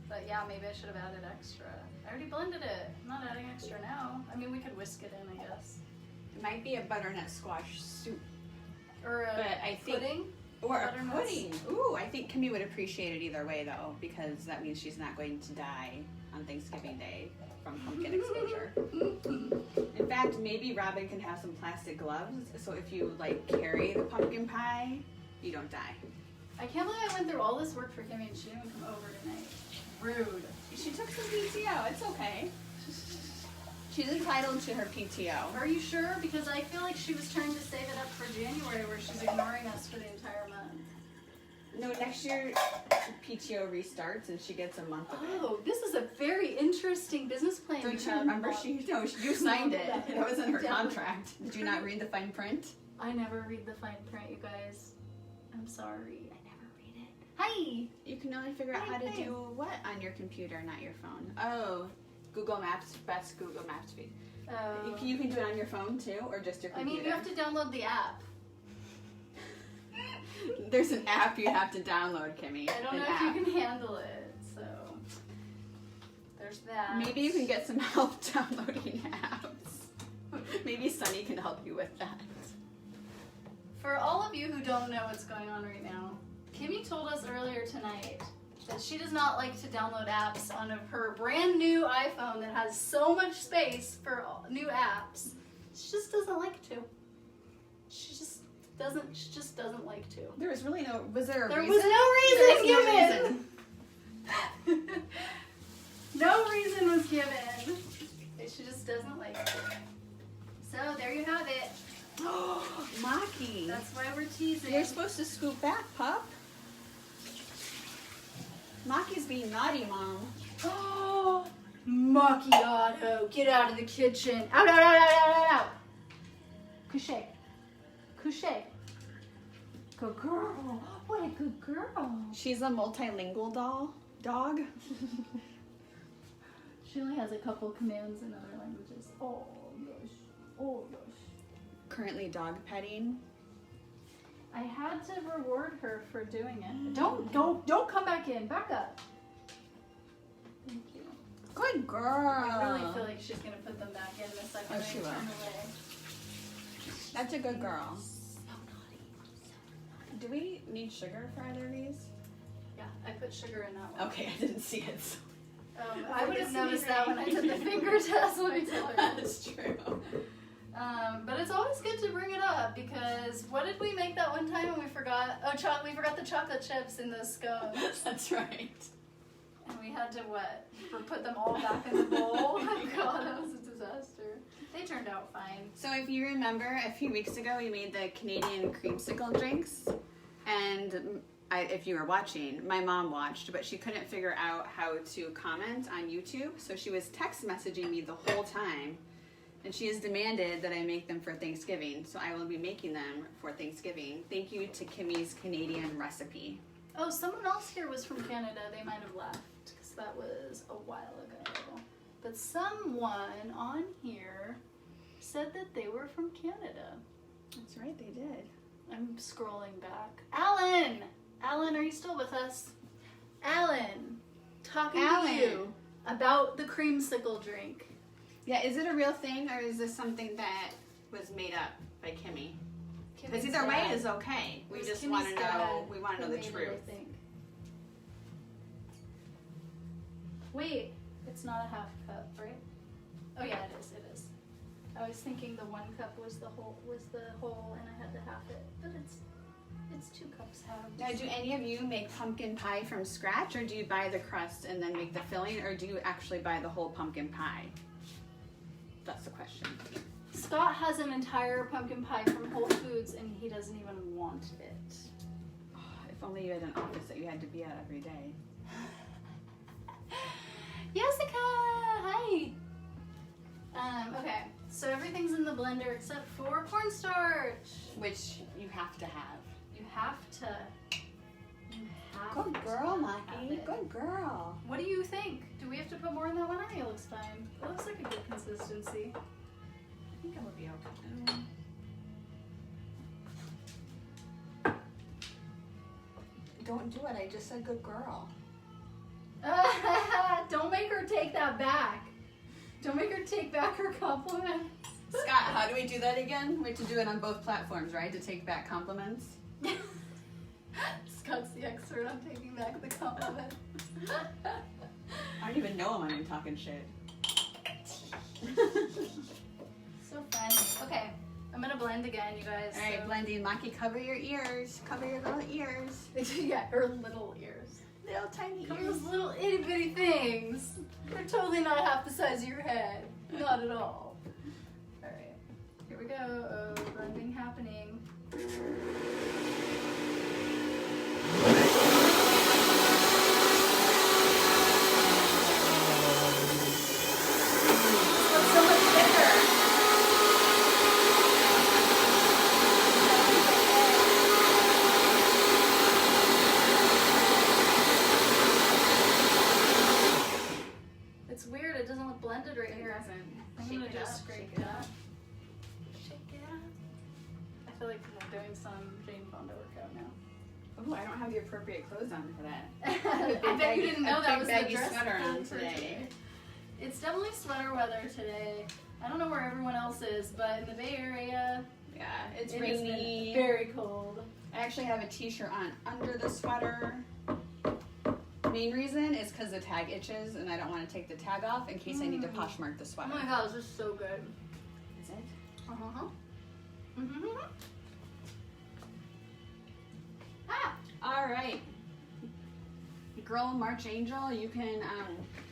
But yeah, maybe I should have added extra. I already blended it. I'm not adding extra now. I mean, we could whisk it in, I guess. It might be a butternut squash soup. Or a But I think- pudding. Or a Butternuts. pudding. Ooh, I think Kimmy would appreciate it either way though, because that means she's not going to die on Thanksgiving Day from pumpkin exposure. In fact, maybe Robin can have some plastic gloves, so if you like carry the pumpkin pie, you don't die. I can't believe I went through all this work for Kimmy and she didn't come over tonight. Rude. She took some PTO. It's okay. She's entitled to her PTO. Are you sure? Because I feel like she was trying to save it up for January where she's ignoring us for the entire month. No, next year PTO restarts and she gets a month of it. Oh, this is a very interesting business plan. Don't you have, remember? Mom. You signed it. It was in her Definitely. contract. Did you not read the fine print? I never read the fine print, you guys. I'm sorry. I never read it. Hi! You can only figure out how to do what on your computer, not your phone. Oh, Google Maps, best Google Maps feed. You can do it on your phone too, or just your I computer? mean, you have to download the app. There's an app you have to download, Kimmy. I don't An know app. if you can handle it, so there's that. Maybe you can get some help downloading apps. Maybe Sunny can help you with that. For all of you who don't know what's going on right now, Kimmy told us earlier tonight that she does not like to download apps on her brand new iPhone that has so much space for new apps. She just doesn't like to. She just doesn't like to. There was really no. Was there a There reason? was no reason There was given. No reason was given. She just doesn't like it. So there you have it. Maki. That's why we're teasing. You're supposed to scoop back, pup. Maki's being naughty, Mom. Oh, macchiato. Get out of the kitchen. Out, out, out, out, out, out, out. Couché. Couché. Good girl. What a good girl. She's a multilingual dog. She only has a couple commands in other languages. Oh, gosh. Oh, gosh. Currently dog petting. I had to reward her for doing it. Don't come back in. Back up. Thank you. Good girl. I really feel like she's gonna put them back in the second she I will. turn away. That's a good girl. So naughty. Do we need sugar for either of these? Yeah, I put sugar in that one. Okay, I didn't see it. So. I would have noticed that when I did the finger test. Let me tell her. That's true. But it's always good to bring it up because what did we make that one time when we forgot? Oh, we forgot the chocolate chips in the scones. That's right. And we had to what? Put them all back in the bowl. Oh my god, that was a disaster. They turned out fine. So if you remember, a few weeks ago we made the Canadian creamsicle drinks, and if you were watching, my mom watched, but she couldn't figure out how to comment on YouTube, so she was text messaging me the whole time, and she has demanded that I make them for Thanksgiving, so I will be making them for Thanksgiving. Thank you to Kimmy's Canadian recipe. Oh, someone else here was from Canada. They might have left because that was a while ago. But someone on here said that they were from Canada. That's right, they did. I'm scrolling back. Alan! Alan, are you still with us? Alan, talking to you about the creamsicle drink. Yeah, is it a real thing, or is this something that was made up by Kimmy? Because either way is okay. We just want to know. We want to know the truth. I think. Wait, it's not a half cup, right? Oh yeah, it is. It is. I was thinking the 1 cup was the whole, and I had to half it, but it's 2 cups halved. Now, do any of you make pumpkin pie from scratch, or do you buy the crust and then make the filling, or do you actually buy the whole pumpkin pie? That's the question. Scott has an entire pumpkin pie from Whole Foods, and he doesn't even want it. Oh, if only you had an office that you had to be at every day. Jessica, hi. Okay, so everything's in the blender except for cornstarch. Which you have to have. You have to. Good girl, have Maki. it. Good girl. What do you think? Do we have to put more in that one? I think it looks fine. It looks like a good consistency. I think it would be okay. Don't do it. I just said good girl. Don't make her take that back. Don't make her take back her compliment. Scott, how do we do that again? We have to do it on both platforms, right? To take back compliments? Scott's the expert on taking back the compliment. I don't even know him when I'm talking shit. So fun. Okay, I'm gonna blend again, you guys. All right, blending. Maki, cover your ears. Cover your little ears. Yeah, her little ears. Little tiny Cover ears. those little itty bitty things. They're totally not half the size of your head. Not at all. Alright, here we go. Oh, blending happening. This looks so much thicker. It's weird, it doesn't look blended right here. I'm gonna just scrape it up. Shake it up. I feel like I'm doing some Jane Fonda workout now. Oh, I don't have the appropriate clothes on for that. I bet you didn't know that was the baggy dress sweater code on for today. It's definitely sweater weather today. I don't know where everyone else is, but in the Bay Area, Yeah, it's it has rainy. been very cold. I actually have a t-shirt on under the sweater. Main reason is because the tag itches and I don't want to take the tag off in case I need to Poshmark the Oh sweater. my god, this is so good. Is it? Uh-huh. Mm-hmm. Ah! All right. Girl March Angel, you can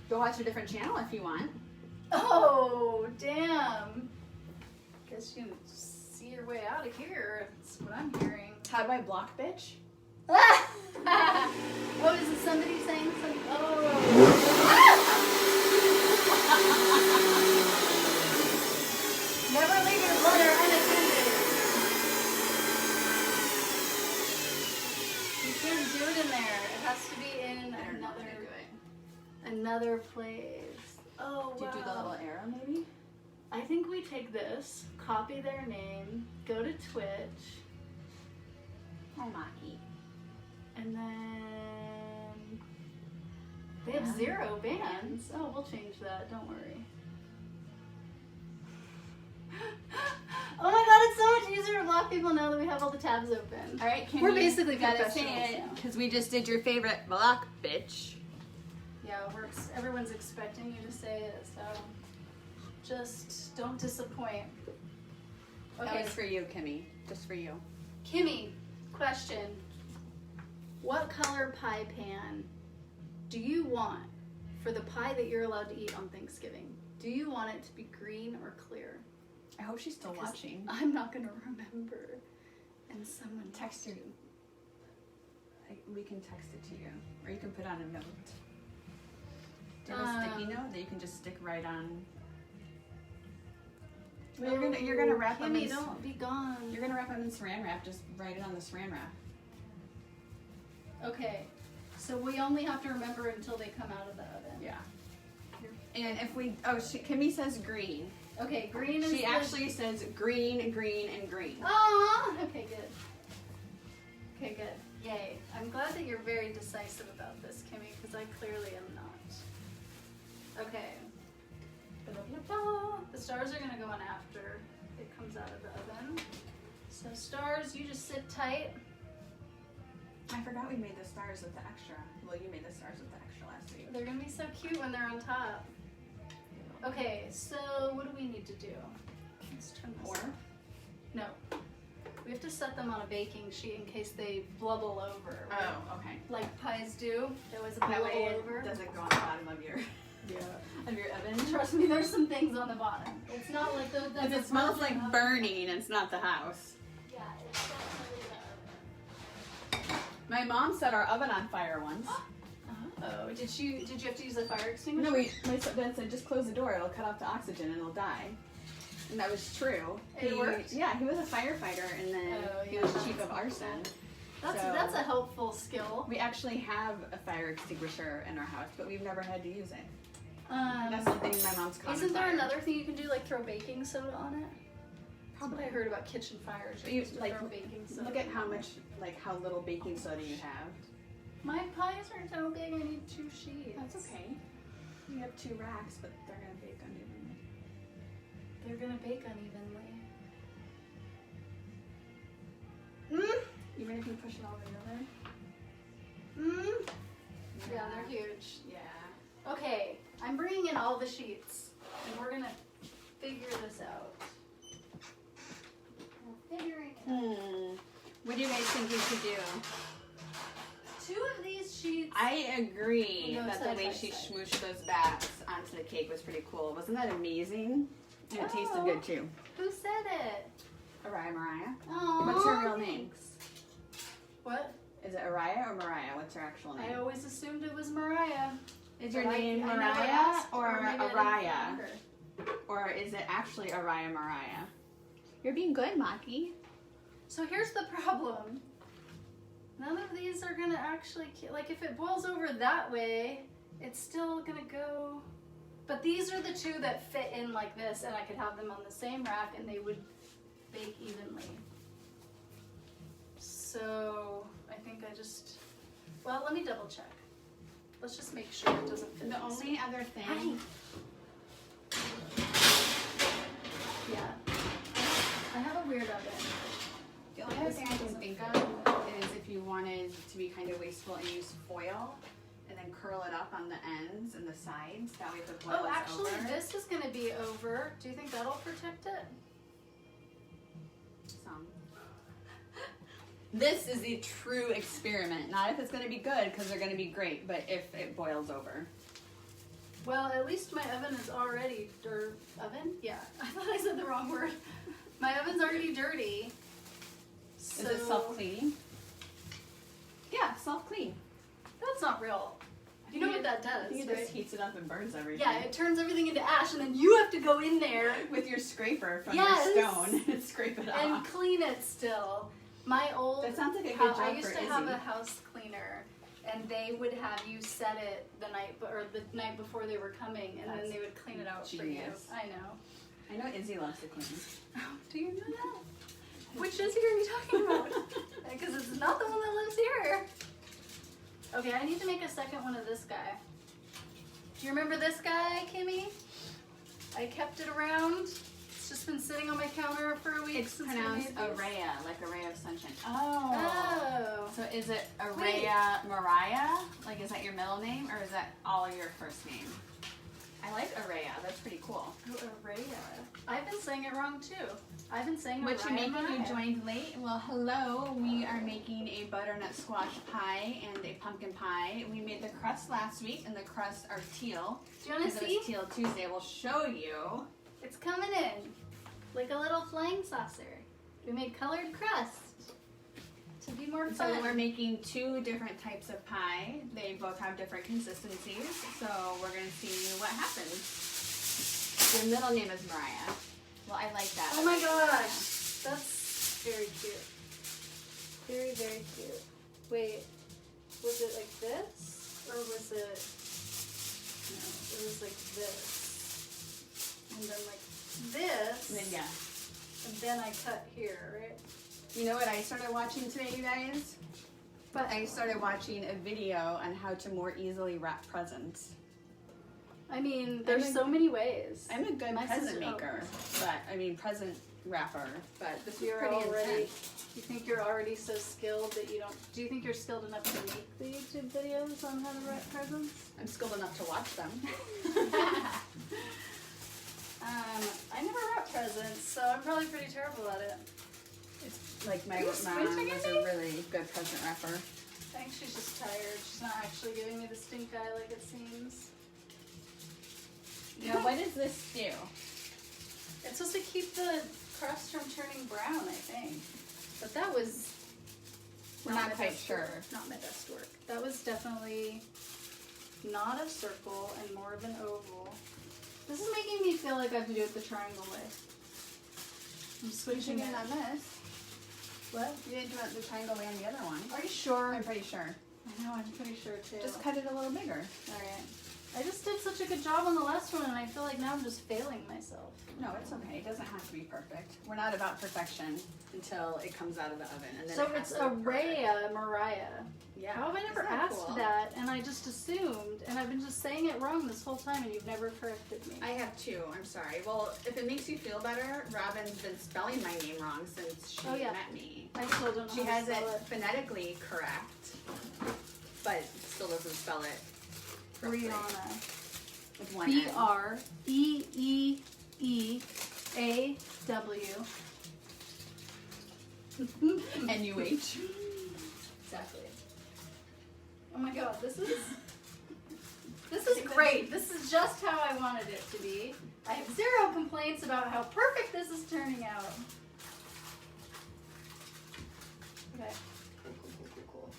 go watch a different channel if you want. Oh, damn. Guess you can see your way out of here. That's what I'm hearing. How do I block bitch? Oh, is it somebody saying something? Oh. in I don't know what they're doing. another place. Oh, Do you do the little arrow maybe? I think we take this, copy their name, go to Twitch, Oh, Maki. and then they have Yeah. 0 bans. Oh, we'll change that. Don't worry. Oh my god, it's so much easier to block people now that we have all the tabs open. All right, Kimmy, We're basically gotta say professionals it now. because we just did your favorite block, bitch. Yeah, everyone's expecting you to say it, so just don't disappoint. That Okay, was for you, Kimmy. Just for you. Kimmy, question. What color pie pan do you want for the pie that you're allowed to eat on Thanksgiving? Do you want it to be green or clear? I hope she's still Because watching. I'm not gonna remember. And someone Text her. We can text it to you, or you can put on a note. Do you have a sticky note that you can just stick right on? Well, you're gonna wrap them Kimmy, in. don't be gone. You're gonna wrap them in Saran wrap. Just write it on the Saran wrap. Okay, so we only have to remember until they come out of the oven. Yeah. And if we, Kimmy says green. Okay, green is She actually says green, green, and green. Oh, okay, good. Okay, good. Yay. I'm glad that you're very decisive about this, Kimmy, because I clearly am not. Okay. The stars are going to go on after it comes out of the oven. So stars, you just sit tight. I forgot we made the stars with the extra. Well, you made the stars with the extra last week. They're going to be so cute when they're on top. Okay, so what do we need to do? Let's turn this off. No. We have to set them on a baking sheet in case they blubble over. Right? Oh, okay. Like pies do. They always That bubble way over. it doesn't go on the bottom of your oven. Trust me, there's some things on the bottom. It's not like those. If it smells like burning, it's not the house. Yeah, it's definitely the oven. My mom set our oven on fire once. Oh, did you have to use a fire extinguisher? No, my dad said just close the door. It'll cut off the oxygen and it'll die. And that was true. It worked? Yeah, he was a firefighter, and then he was chief of arson. That's a helpful skill. We actually have a fire extinguisher in our house, but we've never had to use it. That's That's something my mom's caught on Isn't there fire. another thing you can do, like throw baking soda on it? That's what Probably. I heard about kitchen fires. But you, to like, throw baking soda. look at how much, how little baking soda you have. My pies are so big. I need 2 sheets. That's okay. We have 2 racks, but they're gonna bake unevenly. They're gonna bake unevenly. Even if you push it all together. Yeah, they're huge. Yeah. Okay, I'm bringing in all the sheets, and we're gonna figure this out. We're figuring it out. What do you guys think we should do? 2 of these sheets. I agree No, that the side way by she side. smooshed those bats onto the cake was pretty cool. Wasn't that amazing? And it tasted Oh. good too. Who said it? Araya Mariah. Oh. What's her real name? What? Is it Araya or Mariah? What's her actual name? I always assumed it was Mariah. Is your But name I never Mariah asked, or maybe I didn't Araya? remember. Or is it actually Araya Mariah? You're being good, Maki. So here's the problem. None of these are gonna actually, like if it boils over that way, it's still gonna go. But these are the 2 that fit in like this, and I could have them on the same rack and they would bake evenly. So I think well, let me double check. Let's just make sure it doesn't fit. The only other thing. Yeah. I have a weird oven. The only other thing I can think of is if you wanted to be kind of wasteful and use foil and then curl it up on the ends and the sides. That way the foil Oh, is actually, over. this is going to be over. Do you think that'll protect it? Some. This is the true experiment. Not if it's going to be good, because they're going to be great, but if it boils over. Well, at least my oven is already oven? Yeah, I thought I said the wrong word. My oven's already dirty. Is it self-cleaning? Yeah, self-clean. That's not real. You know what that I does, think it right? just heats it up and burns everything. Yeah, it turns everything into ash, and then you have to go in there With your scraper from Yes. your stone and scrape it and off. clean it still. My old That sounds like a good I job used for to have Izzy. a house cleaner, and they would have you set it the night before they were coming, and then they would clean it out genius. for you. I know. I know Izzy loves to clean. Oh, do you know that? Which Izzy are you talking about? Because it's not the one that lives here. Okay, I need to make a second one of this guy. Do you remember this guy, Kimmy? I kept it around. It's just been sitting on my counter for a week. It's since pronounced we made these. Araya, like a ray of sunshine. Oh. So is it Araya Mariah? Like, is that your middle name, or is that all your first name? I like Araya. That's pretty cool. Oh, Araya. I've been saying it wrong too. I've been saying What you Araya, making? Mariah. You joined late? Well, hello. We are making a butternut squash pie and a pumpkin pie. We made the crust last week, and the crusts are teal. Do you want to Because see? it's Teal Tuesday. We'll show you. It's coming in like a little flying saucer. We made colored crust to be more So fun. we're making 2 different types of pie. They both have different consistencies. So we're going to see what happens. Your middle name is Mariah. Well, I like that. Oh my gosh, that's very cute. Very, very cute. Wait, was it like this? Or was it, no, it was like this. And then like this. And then, yeah. And then I cut here, right? You know what I started watching today, you guys? But I started watching a video on how to more easily wrap presents. I mean, there's I'm a- so many ways. I'm a good My present sister- maker, present wrapper, but this is You're pretty already, intense. you think you're already so skilled that you don't, do you think you're skilled enough to make the YouTube videos on how to wrap presents? I'm skilled enough to watch them. I never wrap presents, so I'm probably pretty terrible at it. It's like my Are you mom squinting was at a me? really good present wrapper. I think she's just tired. She's not actually giving me the stink eye like it seems. Now, what does this do? It's supposed to keep the crust from turning brown, I think. But that was We're not my quite best sure. work. Not my best work. That was definitely not a circle and more of an oval. This is making me feel like I have to do it the triangle way. I'm switching it. on this. What? You didn't do it the triangle way on the other one. Are you sure? I'm pretty sure. I know, I'm pretty sure too. Just cut it a little bigger. Alright. I just did such a good job on the last one and I feel like now I'm just failing myself. No, it's okay. It doesn't have to be perfect. We're not about perfection until it comes out of the oven. And then So it has it's to be perfect. Araya Mariah. Yeah. How have I never Isn't that asked cool? that? And I just assumed, and I've been just saying it wrong this whole time and you've never corrected me. I have 2. I'm sorry. Well, if it makes you feel better, Robin's been spelling my name wrong since she Oh, yeah. met me. I still don't know She how has to it spell it. phonetically correct, but still doesn't spell it correctly. Brianna. With one N. B-R-E-E-E-A-W. N-U-H. Exactly. Oh my god, this is great. This is just how I wanted it to be. I have 0 complaints about how perfect this is turning out. Okay. Cool.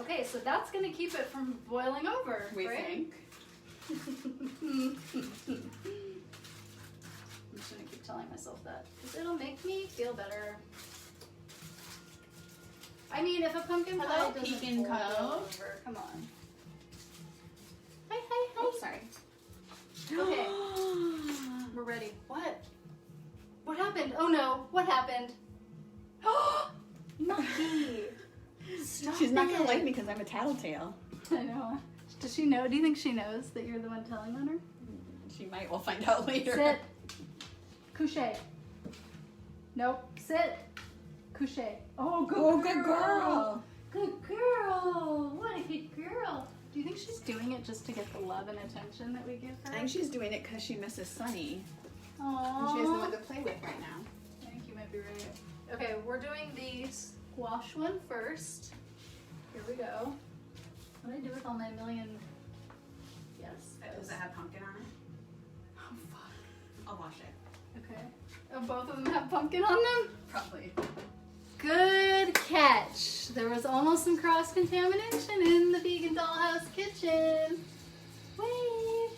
Okay, so that's gonna keep it from boiling over, We right? think. I'm just gonna keep telling myself that because it'll make me feel better. I mean, if a pumpkin pie Hello, doesn't Pekin boil Cove. over, come on. Hi, hi, hi. Oh, sorry. Okay. We're ready. What? What happened? Oh no! What happened? Monkey! Stop She's not gonna it. like me because I'm a tattletale. I know. Does she know? Do you think she knows that you're the one telling on her? She might. We'll find out later. Sit. Couche. Nope. Sit. Couche. Oh, good Oh, good girl. Good girl. What a good girl. Do you think she's doing it just to get the love and attention that we give her? I think she's doing it because she misses Sunny. Aww. And she has no one to play with right now. I think you might be right. Okay, we're doing the squash one first. Here we go. What do I do with all my million? Yes. Does it have pumpkin on it? Oh, fuck. I'll wash it. Okay. Oh, both of them have pumpkin on them? Probably. Good catch. There was almost some cross-contamination in the Vegan Dollhouse kitchen. Wait.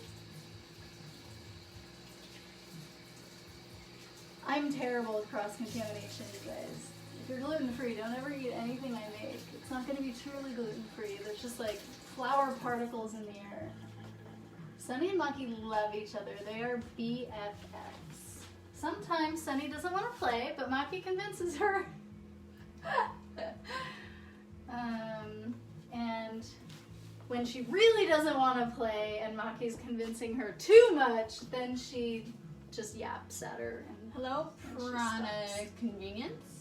I'm terrible with cross-contamination, you guys. You're gluten-free. Don't ever eat anything I make. It's not going to be truly gluten-free. There's just like flour particles in the air. Sunny and Maki love each other. They are BFFs. Sometimes Sunny doesn't want to play, but Maki convinces her. And when she really doesn't want to play and Maki's convincing her too much, then she just yaps at her. And Hello, and she Piranha stops. Convenience.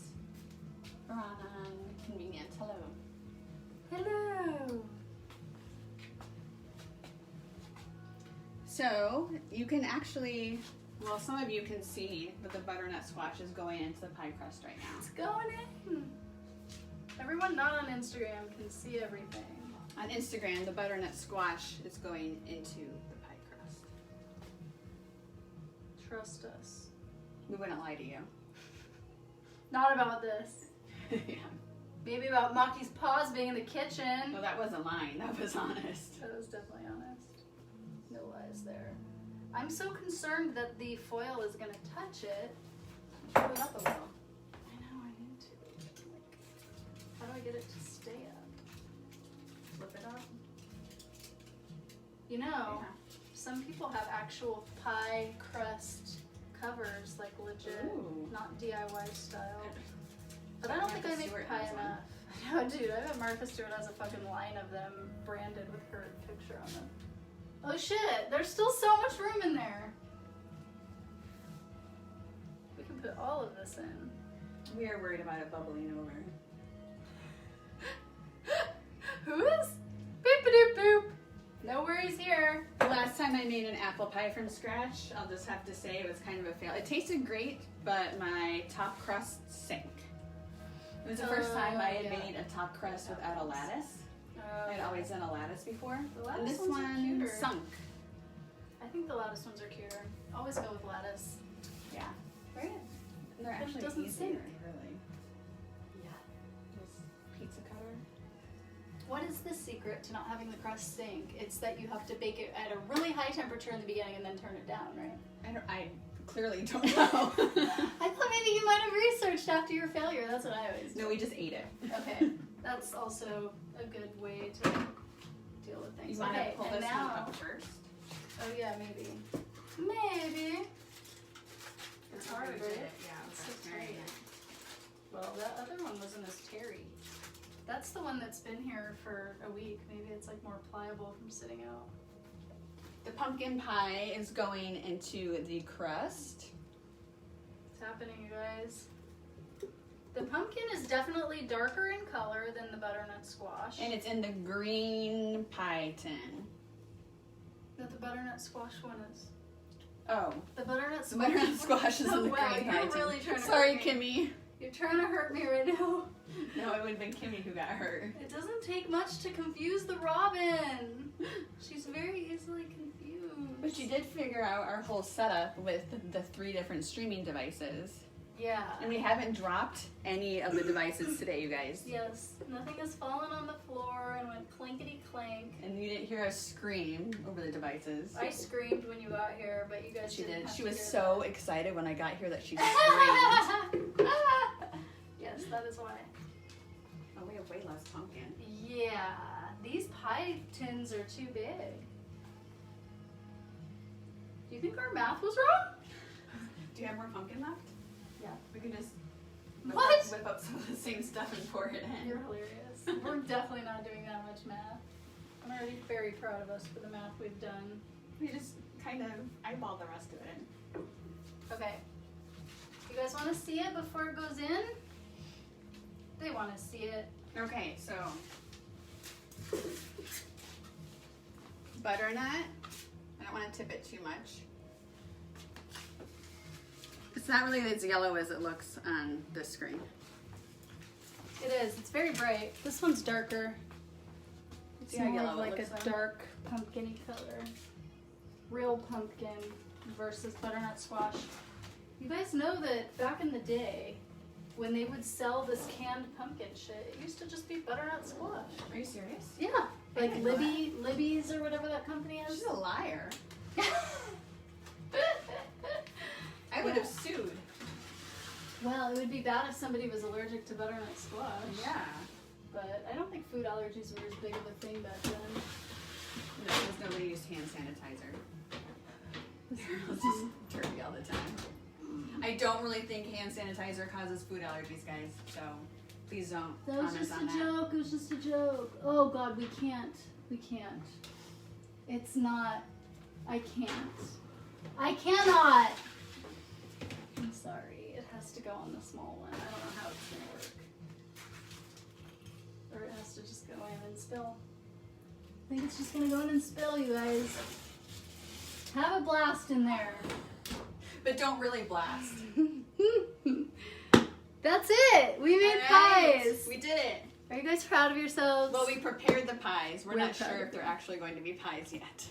Piranha Convenience. Hello. Hello. So you can actually, well, some of you can see that the butternut squash is going into the pie crust right now. It's going in. Everyone not on Instagram can see everything. On Instagram, the butternut squash is going into the pie crust. Trust us. We wouldn't lie to you. Not about this. Yeah. Maybe about Maki's paws being in the kitchen. No, that wasn't lying. That was honest. That was definitely honest. No lies there. I'm so concerned that the foil is gonna touch it. Pull it up a little. I know, I need to. How do I get it to stay up? Flip it up. You know, Yeah. some people have actual pie crust covers, like legit, Ooh. not DIY style. But I Yeah, don't think I Martha make Stewart pie has one. enough. I know, dude. I bet Martha Stewart has a fucking line of them branded with her picture on them. Oh shit! There's still so much room in there. We can put all of this in. We are worried about it bubbling over. Who is? Boop doop boop. No worries here. The last time I made an apple pie from scratch, I'll just have to say it was kind of a fail. It tasted great, but my top crust sank. It was the first time I had yeah. made a top crust without a lattice. I'd always done a lattice before. The And lattice this ones are one cuter. sunk. I think the lattice ones are cuter. Always go with lattice. Yeah. Right? They're It actually doesn't easier, sink. really. Yeah. This pizza cutter. What is the secret to not having the crust sink? It's that you have to bake it at a really high temperature in the beginning and then turn it down, right? I clearly don't know. I thought maybe you might have researched after your failure. That's what I always do. No, we just ate it. Okay, that's also a good way to deal with things. You want Okay, to pull and this now, one up first? oh yeah, maybe. Maybe. It's hard, right? Yeah, It's that's so very tight. nice. Well, that other one wasn't as terry. That's the one that's been here for a week. Maybe it's like more pliable from sitting out. The pumpkin pie is going into the crust. It's happening, you guys. The pumpkin is definitely darker in color than the butternut squash. And it's in the green pie tin. That the butternut squash one is. Oh, The butternut the squash. butternut squash is Oh, in the wow, green you're pie tin. really trying to Sorry, hurt Kimmy. You're trying to hurt me right now. No, it would have been Kimmy who got hurt. It doesn't take much to confuse the Robin. She's very easily confused. But you did figure out our whole setup with the 3 different streaming devices. Yeah. And we haven't dropped any of the devices today, you guys. Yes. Nothing has fallen on the floor and went clankety clank. And you didn't hear us scream over the devices. I screamed when you got here, but you guys She didn't did. have She to was hear so excited when I got here that she screamed. Yes, that is why. Oh, we have way less pumpkin. Yeah, these pie tins are too big. Do you think our math was wrong? Do you have more pumpkin left? Yeah. We can just What? whip up some of the same stuff and pour it in. You're hilarious. We're definitely not doing that much math. I'm already very proud of us for the math we've done. We just kind of eyeball the rest of it. Okay. You guys want to see it before it goes in? They want to see it. Okay, so butternut. I don't want to tip it too much. It's not really as yellow as it looks on this screen. It is. It's very bright. This one's darker. It's See how more yellow of it like a looks like? dark pumpkin-y color. Real pumpkin versus butternut squash. You guys know that back in the day, when they would sell this canned pumpkin shit, it used to just be butternut squash. Are you serious? Yeah, I like didn't know Libby's or whatever that company is. She's a liar. I would have sued. Well, it would be bad if somebody was allergic to butternut squash. Yeah. But I don't think food allergies were as big of a thing back then. No, because nobody used hand sanitizer. It's just turkey all the time. I don't really think hand sanitizer causes food allergies, guys. So please don't That was comment just on a that. joke. It was just a joke. Oh God, we can't. We can't. It's not. I can't. I cannot. I'm sorry. It has to go on the small one. I don't know how it's gonna work. Or it has to just go in and spill. I think it's just gonna go in and spill, you guys. Have a blast in there. But don't really blast. That's it. We made All right. pies. We did it. Are you guys proud of yourselves? Well, we prepared the pies. We're We're not proud sure of if they're them. actually going to be pies yet.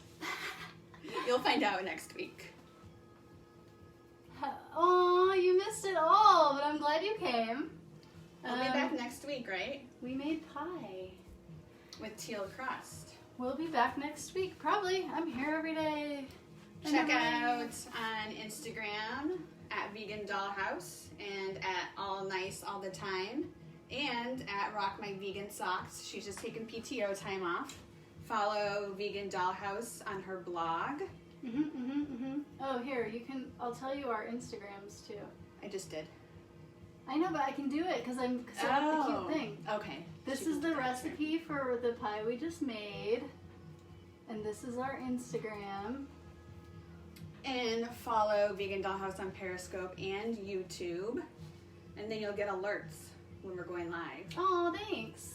You'll find out next week. Oh, you missed it all, but I'm glad you came. We'll be back next week, right? We made pie. With teal crust. We'll be back next week, probably. I'm here every day. Check out on Instagram at Vegan Dollhouse and at All Nice All the Time and at Rock My Vegan Socks. She's just taking PTO time off. Follow Vegan Dollhouse on her blog. Oh, here, you can, I'll tell you our Instagrams too. I just did. I know, but I can do it because I got the cute thing. Okay. This She is put the picture. recipe for the pie we just made. And this is our Instagram. And follow Vegan Dollhouse on Periscope and YouTube. And then you'll get alerts when we're going live. Oh, thanks.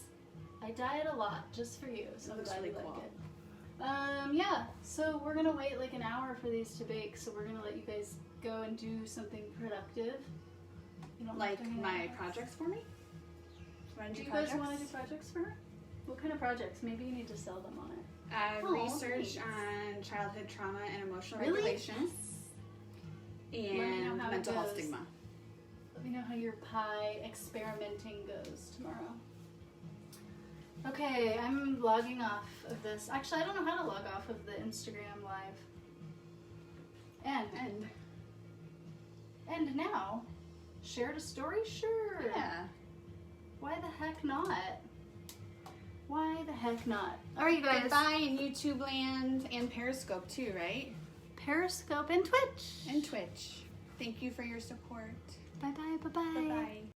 I diet a lot just for you, so It I'm looks glad really you cool. like it. Yeah, so we're gonna wait like an hour for these to bake, so we're gonna let you guys go and do something productive. You don't have Like to hang my out. projects for me? Want Do to you do guys projects? want to do projects for her? What kind of projects? Maybe you need to sell them on it. Oh, Research thanks. on childhood trauma and emotional Really? regulation. me know And how it mental health goes. stigma. Let me know how your pie experimenting goes tomorrow. Okay, I'm logging off of this. Actually, I don't know how to log off of the Instagram live. And now, shared a story? Sure. Yeah. Why the heck not? Why the heck not? All right, you guys. Goodbye in YouTube land and Periscope too, right? Periscope and Twitch. And Twitch. Thank you for your support. Bye bye. Bye bye. Bye-bye.